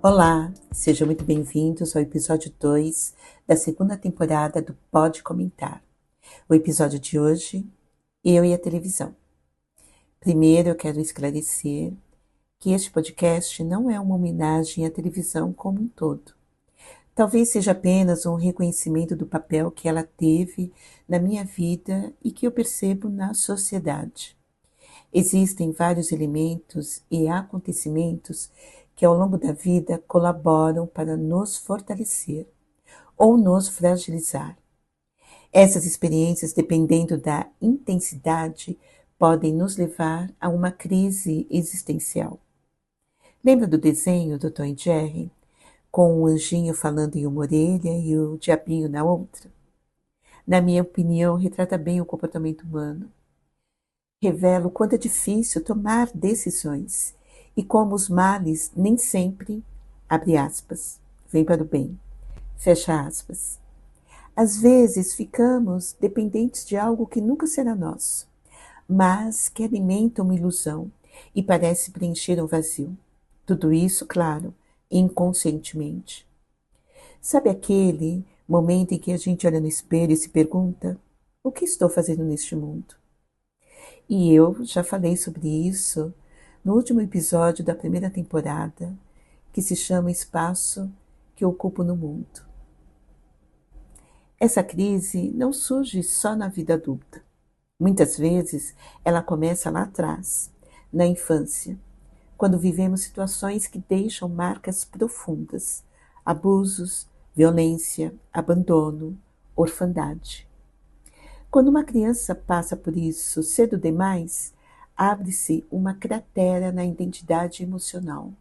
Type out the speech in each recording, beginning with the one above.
Olá, sejam muito bem-vindos ao episódio 2 da segunda temporada do Pode Comentar. O episódio de hoje, eu e a televisão. Primeiro, eu quero esclarecer que este podcast não é uma homenagem à televisão como um todo. Talvez seja apenas um reconhecimento do papel que ela teve na minha vida e que eu percebo na sociedade. Existem vários elementos e acontecimentos que ao longo da vida colaboram para nos fortalecer ou nos fragilizar. Essas experiências, dependendo da intensidade, podem nos levar a uma crise existencial. Lembra do desenho do Tom e Jerry, com o anjinho falando em uma orelha e o diabinho na outra? Na minha opinião, retrata bem o comportamento humano. Revela o quanto é difícil tomar decisões e como os males nem sempre, abre aspas, vêm para o bem, fecha aspas. Às vezes ficamos dependentes de algo que nunca será nosso, mas que alimenta uma ilusão e parece preencher um vazio. Tudo isso, claro, inconscientemente. Sabe aquele momento em que a gente olha no espelho e se pergunta: o que estou fazendo neste mundo? E eu já falei sobre isso no último episódio da primeira temporada, que se chama Espaço que Ocupo no Mundo. Essa crise não surge só na vida adulta. Muitas vezes ela começa lá atrás, na infância, quando vivemos situações que deixam marcas profundas, abusos, violência, abandono, orfandade. Quando uma criança passa por isso cedo demais, abre-se uma cratera na identidade emocional,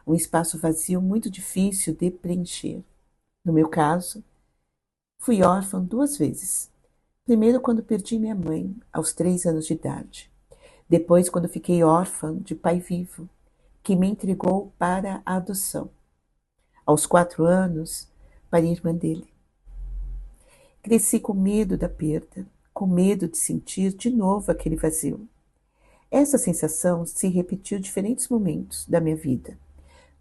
um espaço vazio muito difícil de preencher. No meu caso, fui órfã 2 vezes. Primeiro, quando perdi minha mãe, aos 3 anos de idade. Depois, quando fiquei órfã de pai vivo, que me entregou para a adoção. Aos 4 anos, para a irmã dele. Cresci com medo da perda, com medo de sentir de novo aquele vazio. Essa sensação se repetiu em diferentes momentos da minha vida.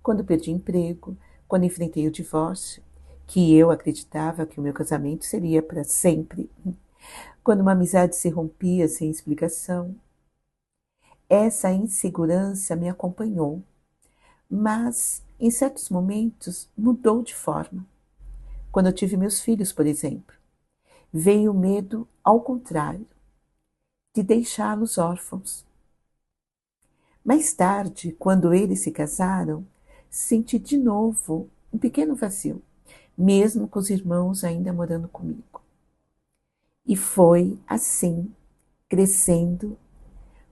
Quando perdi emprego, quando enfrentei o divórcio, que eu acreditava que o meu casamento seria para sempre, quando uma amizade se rompia sem explicação. Essa insegurança me acompanhou, mas em certos momentos mudou de forma. Quando eu tive meus filhos, por exemplo, veio o medo ao contrário, de deixá-los órfãos. Mais tarde, quando eles se casaram, senti de novo um pequeno vazio, mesmo com os irmãos ainda morando comigo. E foi assim, crescendo,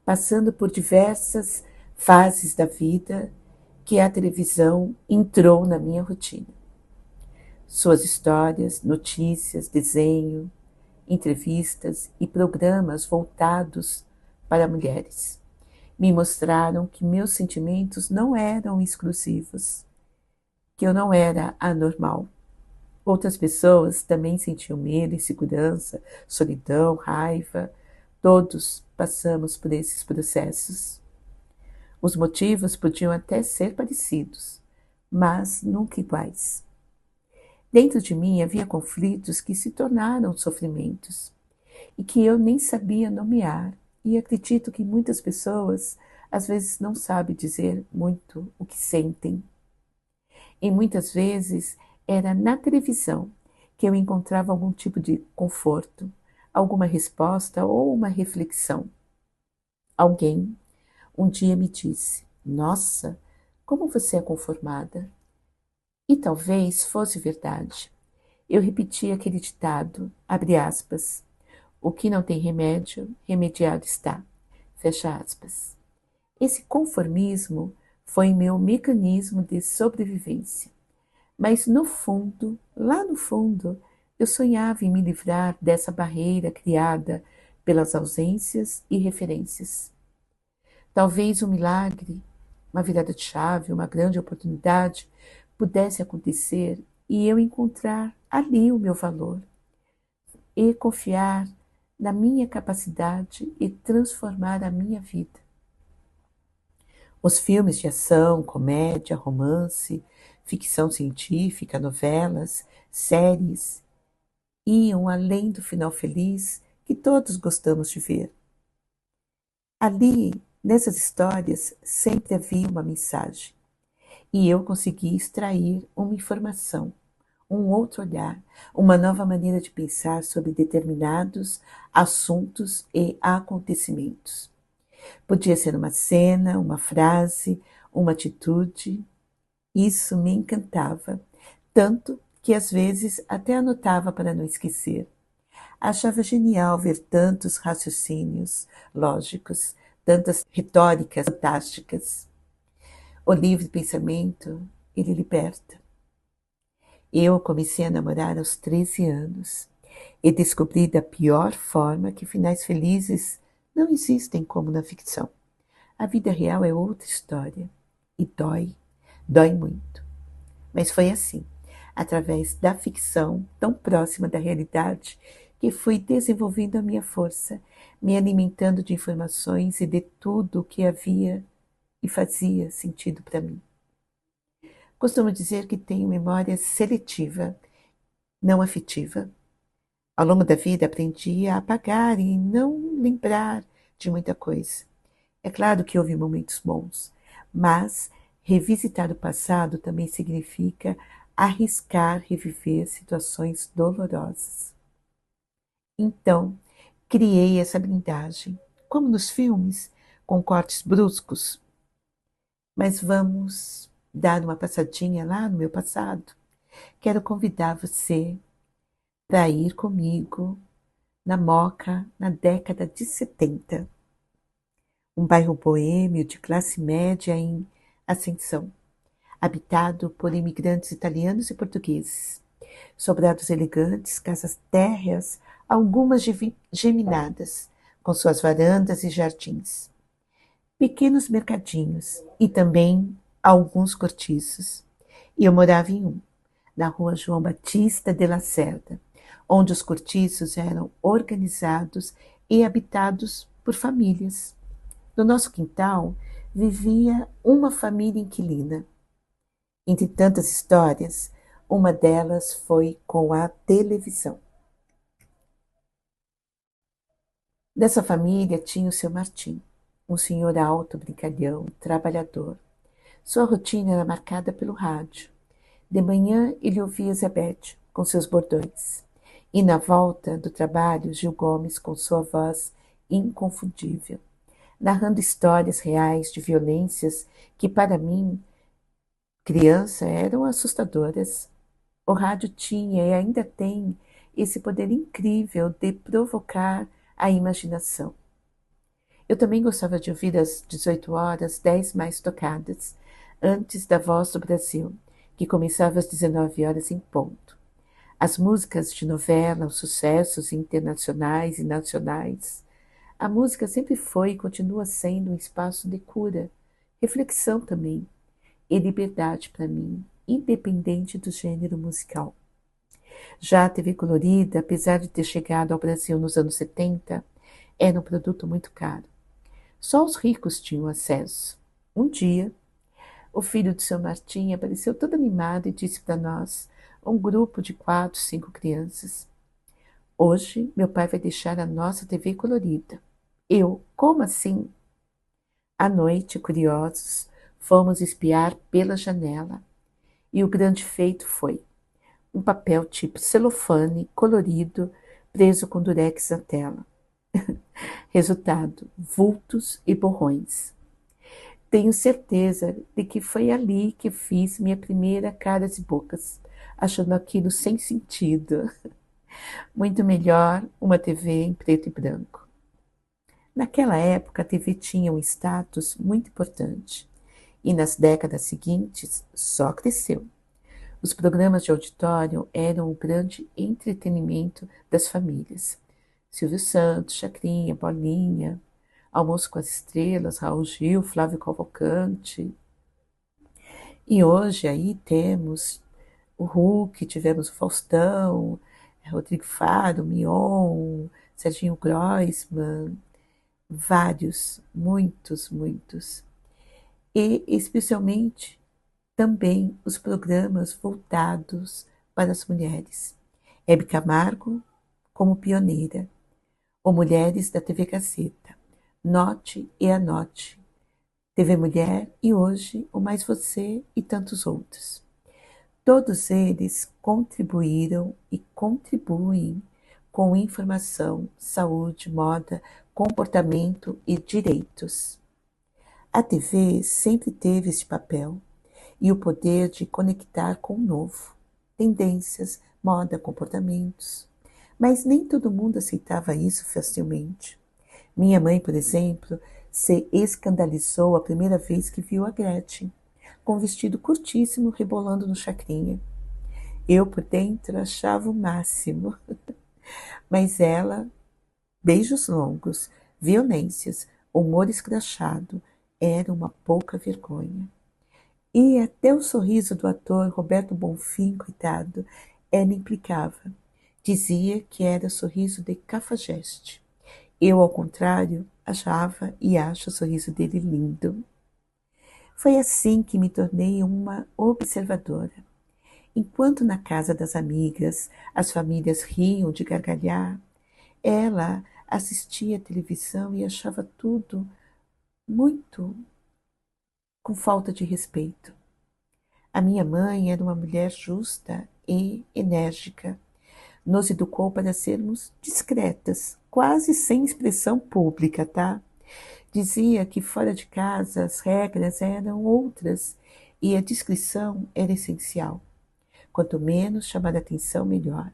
passando por diversas fases da vida, que a televisão entrou na minha rotina. Suas histórias, notícias, desenho, entrevistas e programas voltados para mulheres me mostraram que meus sentimentos não eram exclusivos, que eu não era anormal. Outras pessoas também sentiam medo, insegurança, solidão, raiva. Todos passamos por esses processos. Os motivos podiam até ser parecidos, mas nunca iguais. Dentro de mim havia conflitos que se tornaram sofrimentos e que eu nem sabia nomear. E acredito que muitas pessoas às vezes não sabem dizer muito o que sentem. E muitas vezes era na televisão que eu encontrava algum tipo de conforto, alguma resposta ou uma reflexão. Alguém um dia me disse: nossa, como você é conformada. E talvez fosse verdade. Eu repeti aquele ditado, abre aspas, o que não tem remédio, remediado está, fecha aspas. Esse conformismo foi meu mecanismo de sobrevivência. Mas no fundo, lá no fundo, eu sonhava em me livrar dessa barreira criada pelas ausências e referências. Talvez um milagre, uma virada de chave, uma grande oportunidade pudesse acontecer e eu encontrar ali o meu valor e confiar na minha capacidade e transformar a minha vida. Os filmes de ação, comédia, romance, ficção científica, novelas, séries iam além do final feliz que todos gostamos de ver. Ali, nessas histórias, sempre havia uma mensagem e eu consegui extrair uma informação, um outro olhar, uma nova maneira de pensar sobre determinados assuntos e acontecimentos. Podia ser uma cena, uma frase, uma atitude. Isso me encantava, tanto que às vezes até anotava para não esquecer. Achava genial ver tantos raciocínios lógicos, tantas retóricas fantásticas. O livre pensamento, ele liberta. Eu comecei a namorar aos 13 anos e descobri da pior forma que finais felizes não existem como na ficção. A vida real é outra história e dói muito. Mas foi assim, através da ficção tão próxima da realidade, que fui desenvolvendo a minha força, me alimentando de informações e de tudo o que havia e fazia sentido para mim. Costumo dizer que tenho memória seletiva, não afetiva. Ao longo da vida aprendi a apagar e não lembrar de muita coisa. É claro que houve momentos bons, mas revisitar o passado também significa arriscar reviver situações dolorosas. Então, criei essa blindagem, como nos filmes, com cortes bruscos. Mas vamos dar uma passadinha lá no meu passado. Quero convidar você para ir comigo na Moca na década de 70. Um bairro boêmio de classe média em ascensão, habitado por imigrantes italianos e portugueses. Sobrados elegantes, casas térreas, algumas geminadas, com suas varandas e jardins. Pequenos mercadinhos e também alguns cortiços. E eu morava em um, na rua João Batista de Lacerda, onde os cortiços eram organizados e habitados por famílias. No nosso quintal vivia uma família inquilina. Entre tantas histórias, uma delas foi com a televisão. Dessa família tinha o seu Martim, um senhor alto, brincalhão, trabalhador. Sua rotina era marcada pelo rádio. De manhã ele ouvia Zebete com seus bordões. E na volta do trabalho, Gil Gomes com sua voz inconfundível, narrando histórias reais de violências que, para mim, criança, eram assustadoras. O rádio tinha e ainda tem esse poder incrível de provocar a imaginação. Eu também gostava de ouvir às 18 horas 10 mais tocadas, antes da Voz do Brasil, que começava às 19 horas em ponto. As músicas de novela, os sucessos internacionais e nacionais. A música sempre foi e continua sendo um espaço de cura, reflexão também, e liberdade para mim, independente do gênero musical. Já a TV colorida, apesar de ter chegado ao Brasil nos anos 70, era um produto muito caro. Só os ricos tinham acesso. Um dia, o filho de seu Martim apareceu todo animado e disse para nós, um grupo de 4, 5 crianças: hoje meu pai vai deixar a nossa TV colorida. Eu, como assim? À noite, curiosos, fomos espiar pela janela. E o grande feito foi um papel tipo celofane colorido preso com durex na tela. Resultado, vultos e borrões. Tenho certeza de que foi ali que fiz minha primeira caras e bocas, achando aquilo sem sentido. Muito melhor uma TV em preto e branco. Naquela época, a TV tinha um status muito importante e nas décadas seguintes só cresceu. Os programas de auditório eram o grande entretenimento das famílias. Silvio Santos, Chacrinha, Bolinha, Almoço com as Estrelas, Raul Gil, Flávio Cavalcante. E hoje aí temos o Hulk, tivemos o Faustão, Rodrigo Faro, Mion, Serginho Groisman, vários, muitos, muitos. e especialmente também os programas voltados para as mulheres. Hebe Camargo como pioneira, ou Mulheres da TV Gazeta, Note e Anote, TV Mulher e hoje o Mais Você e tantos outros. Todos eles contribuíram e contribuem com informação, saúde, moda, comportamento e direitos. A TV sempre teve esse papel e o poder de conectar com o novo, tendências, moda, comportamentos. Mas nem todo mundo aceitava isso facilmente. Minha mãe, por exemplo, se escandalizou a primeira vez que viu a Gretchen, com um vestido curtíssimo rebolando no chacrinha. Eu, por dentro, achava o máximo. Mas ela, beijos longos, violências, humor escrachado, era uma pouca vergonha. E até o sorriso do ator Roberto Bonfim, coitado, ela implicava. Dizia que era sorriso de cafajeste. Eu, ao contrário, achava e acho o sorriso dele lindo. Foi assim que me tornei uma observadora. Enquanto na casa das amigas as famílias riam de gargalhar, ela assistia à televisão e achava tudo muito com falta de respeito. A minha mãe era uma mulher justa e enérgica. Nos educou para sermos discretas, quase sem expressão pública, tá? Dizia que fora de casa as regras eram outras e a discrição era essencial. Quanto menos chamar atenção, melhor.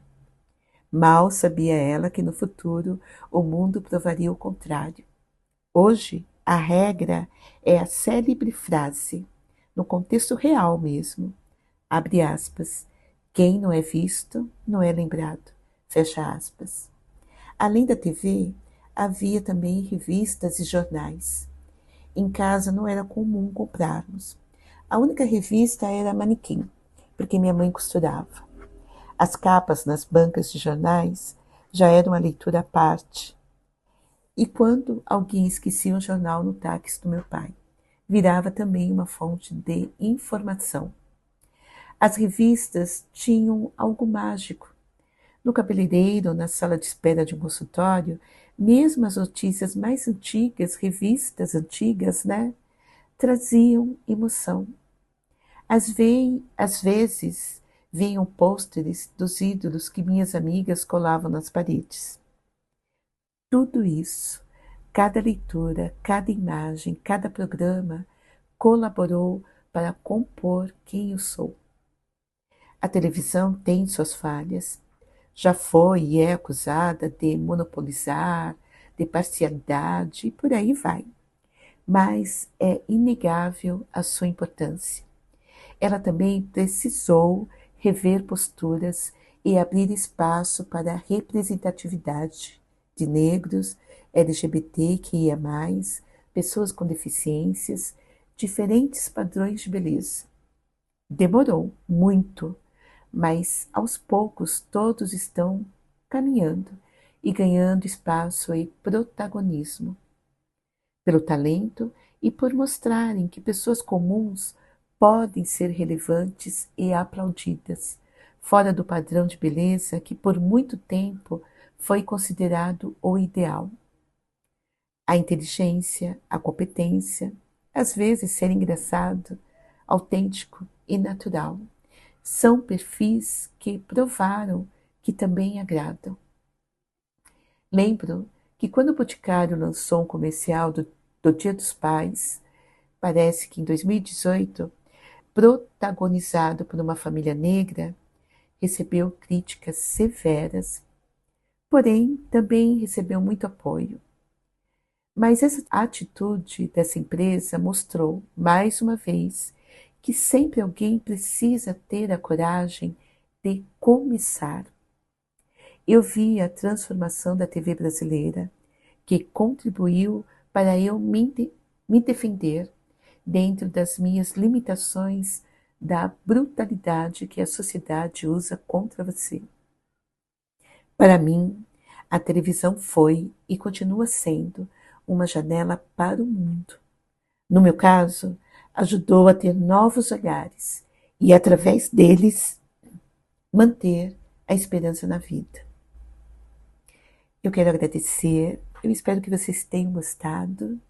Mal sabia ela que no futuro o mundo provaria o contrário. Hoje, a regra é a célebre frase, no contexto real mesmo, abre aspas, quem não é visto não é lembrado, fecha aspas. Além da TV, havia também revistas e jornais. Em casa não era comum comprarmos. A única revista era Manequim, porque minha mãe costurava. As capas nas bancas de jornais já eram uma leitura à parte. E quando alguém esquecia um jornal no táxi do meu pai, virava também uma fonte de informação. As revistas tinham algo mágico. No cabeleireiro, na sala de espera de um consultório, mesmo as notícias mais antigas, revistas antigas, né, traziam emoção. Às vezes, vinham pôsteres dos ídolos que minhas amigas colavam nas paredes. Tudo isso, cada leitura, cada imagem, cada programa, colaborou para compor quem eu sou. A televisão tem suas falhas. Já foi e é acusada de monopolizar, de parcialidade e por aí vai. Mas é inegável a sua importância. Ela também precisou rever posturas e abrir espaço para a representatividade de negros, LGBTQIA+, pessoas com deficiências, diferentes padrões de beleza. Demorou muito, mas aos poucos todos estão caminhando e ganhando espaço e protagonismo, pelo talento e por mostrarem que pessoas comuns podem ser relevantes e aplaudidas, fora do padrão de beleza que por muito tempo foi considerado o ideal. A inteligência, a competência, às vezes ser engraçado, autêntico e natural. São perfis que provaram que também agradam. Lembro que quando o Boticário lançou um comercial do Dia dos Pais, parece que em 2018, protagonizado por uma família negra, recebeu críticas severas, porém também recebeu muito apoio. Mas essa atitude dessa empresa mostrou, mais uma vez, que sempre alguém precisa ter a coragem de começar. Eu vi a transformação da TV brasileira, que contribuiu para eu me defender dentro das minhas limitações da brutalidade que a sociedade usa contra você. Para mim, a televisão foi e continua sendo uma janela para o mundo. No meu caso, ajudou a ter novos olhares e, através deles, manter a esperança na vida. Eu quero agradecer, eu espero que vocês tenham gostado.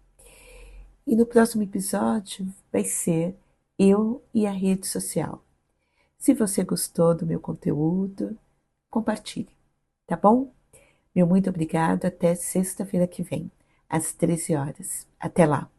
E no próximo episódio vai ser eu e a rede social. Se você gostou do meu conteúdo, compartilhe, tá bom? Meu muito obrigado, até sexta-feira que vem, às 13 horas. Até lá!